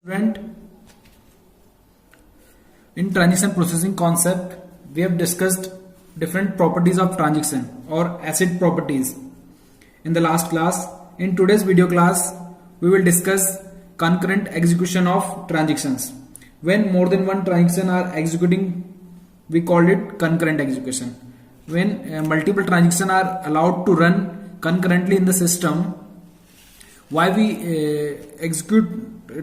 Student, in transaction processing concept, we have discussed different properties of transaction or asset properties in the last class. In today's video class, we will discuss concurrent execution of transactions. When more than one transaction are executing, we call it concurrent execution. When multiple transactions are allowed to run concurrently in the system, why we execute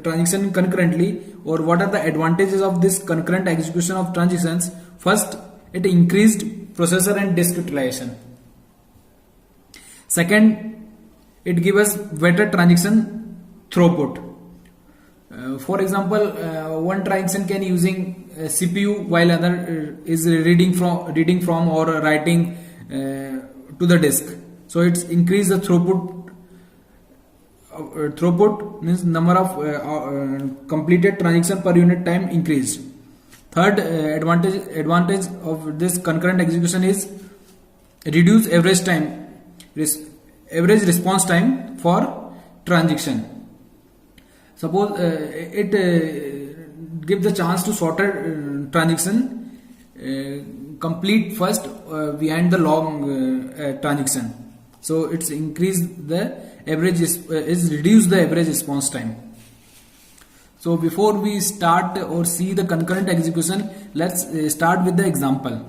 transaction concurrently, or what are the advantages of this concurrent execution of transactions? First, it increased processor and disk utilization. Second, it gives us better transaction throughput. For example, one transaction can using CPU while other is reading from or writing to the disk. So it's increase the throughput. Throughput means number of completed transaction per unit time increased. Third advantage of this concurrent execution is reduce average response time for transaction. Suppose it gives the chance to shorter transaction complete first behind the long transaction. So it's increase the average is reduce the average response time. So before we start or see the concurrent execution, let's start with the example.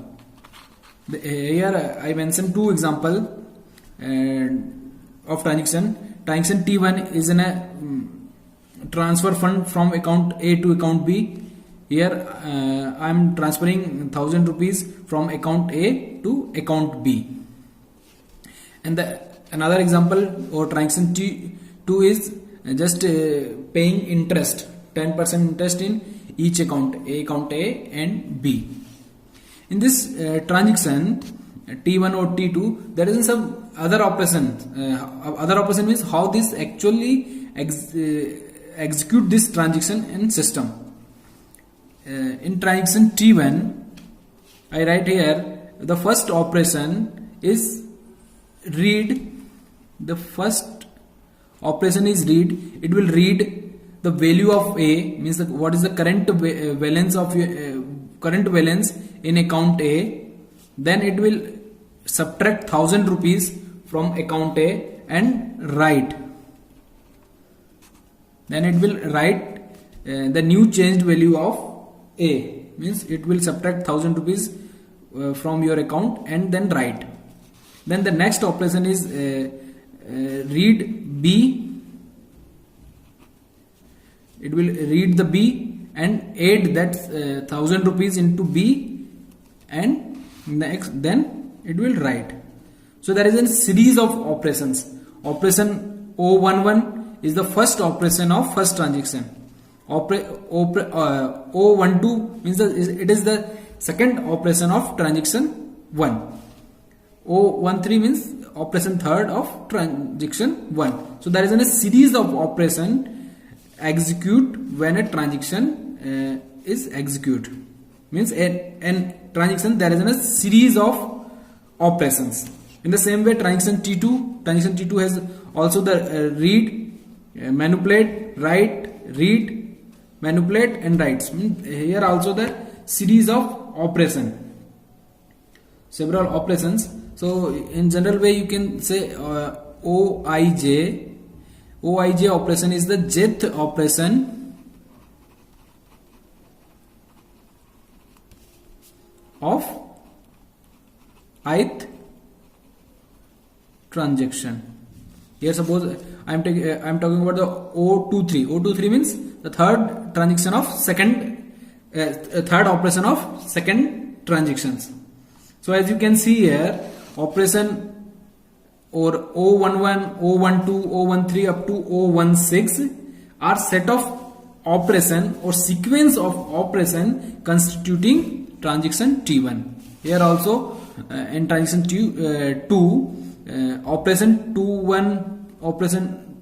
Here I mentioned two examples of transaction. Transaction T1 is in a transfer fund from account A to account B. Here I am transferring 1000 rupees from account A to account B. And another example or transaction T2 is just paying interest, 10% interest in each account A and B. In this transaction T1 or T2, there is some other operation. Other operation means how this actually execute this transaction in system. In transaction T1, I write here the first operation is read. The first operation is read. It will read the value of A, means what is the current balance of current balance in account A. Then it will subtract 1000 rupees from account A and write. Then it will write the new changed value of A, means it will subtract 1000 rupees from your account and then write. Then the next operation is read B. It will read the B and add that 1000 rupees into B, and next then it will write. So there is a series of operations. Operation O11 is the first operation of first transaction. O12 means it is the second operation of transaction 1. O13 means operation third of transaction 1. So there is a series of operation execute when a transaction is execute. Means in transaction there is a series of operations. In the same way, transaction T2 has also the read, manipulate, write, read, manipulate and writes. Here also the series of operation, several operations. So in general way you can say OIJ operation is the jth operation of ith transaction. Here suppose I am talking about the O23. O23 means the third transaction of third operation of second transactions. So as you can see here, operation or O11, O12, O13 up to O16 are set of operation or sequence of operation constituting transaction T1. Here also in transaction T2, operation 21, operation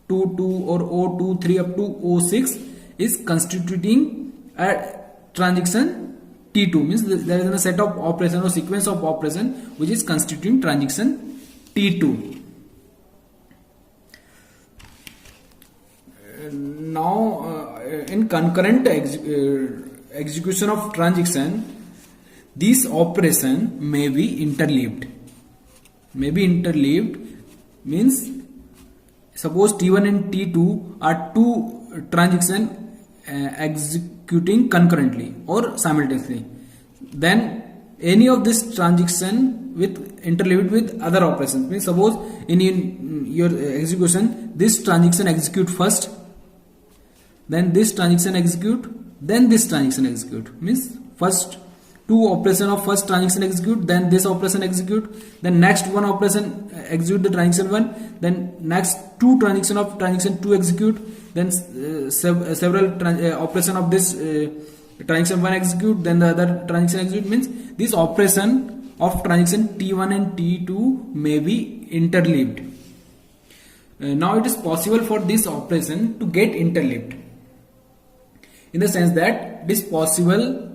22 or O23 up to O6 is constituting a transaction T2, means there is a set of operation or sequence of operation which is constituting transaction T2. Now in concurrent execution of transaction, this operation may be interleaved. May be interleaved means suppose T1 and T2 are two transactions executing concurrently or simultaneously. Then any of this transaction with interleaved with other operations means suppose in your execution this transaction execute first, then this transaction execute, then this transaction execute means first two operation of first transaction execute, then this operation execute, then next one operation execute the transaction 1, then next two transaction of transaction 2 execute, then several operation of this transaction 1 execute, then the other transaction execute. Means this operation of transaction T1 and T2 may be interleaved. Now it is possible for this operation to get interleaved in the sense that it is possible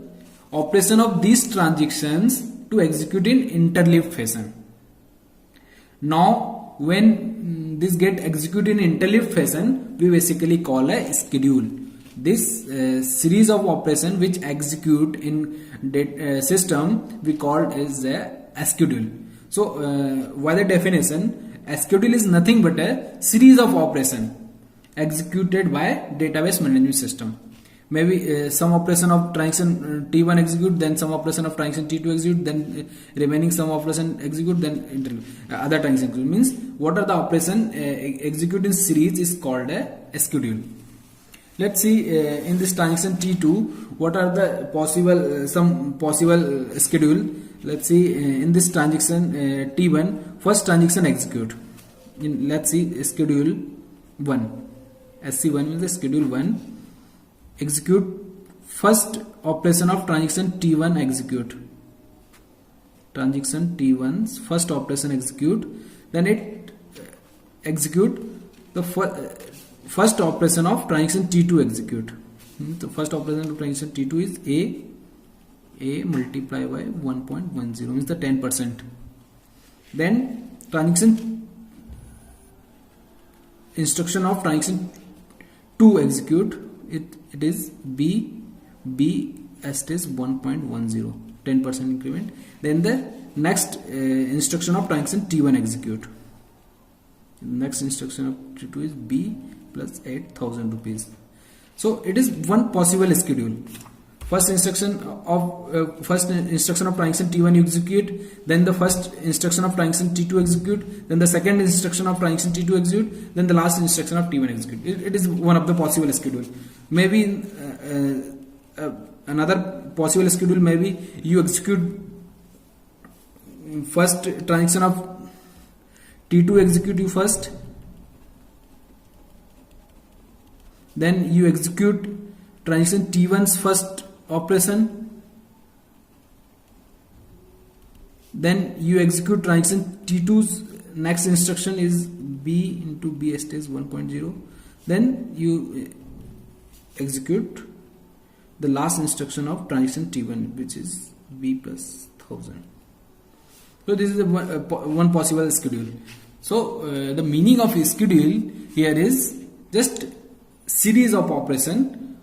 operation of these transactions to execute in interleaved fashion. Now when this get executed in interleaved fashion, we basically call a schedule. This series of operation which execute in system we call as a schedule. So by the definition, a schedule is nothing but a series of operation executed by database management system. Maybe some operation of transaction T1 execute, then some operation of transaction T2 execute, then remaining some operation execute, then other transaction execute. Means what are the operation execute in series is called a schedule. Let's see in this transaction T2 what are the possible some possible schedule. Let's see in this transaction T1 first transaction execute. Let's see schedule 1. SC1 means the schedule 1. Execute first operation of transaction T1 execute. Transaction T1's first operation execute, then it execute the first operation of transaction T2 execute. The first operation of transaction T2 is A multiplied by 1.10 means the 10%. Then transaction instruction of transaction 2 execute. It is B stage 1.10 10% increment. Then the next instruction of transaction T1 execute. Next instruction of T2 is B plus 8,000 rupees. So it is one possible schedule. First instruction of transaction T1 you execute, then the first instruction of transaction T2 execute, then the second instruction of transaction T2 execute, then the last instruction of T1 execute. It is one of the possible schedule. Maybe another possible schedule maybe you execute first transaction of T2 execute you first, then you execute transaction T1's first operation, then you execute transaction T2's next instruction is B into B stage 1.0, then you execute the last instruction of transaction T1 which is B plus 1000. So this is one possible schedule. So the meaning of a schedule here is just series of operation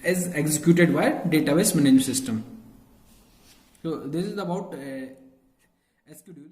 as executed by database management system. So this is about a schedule.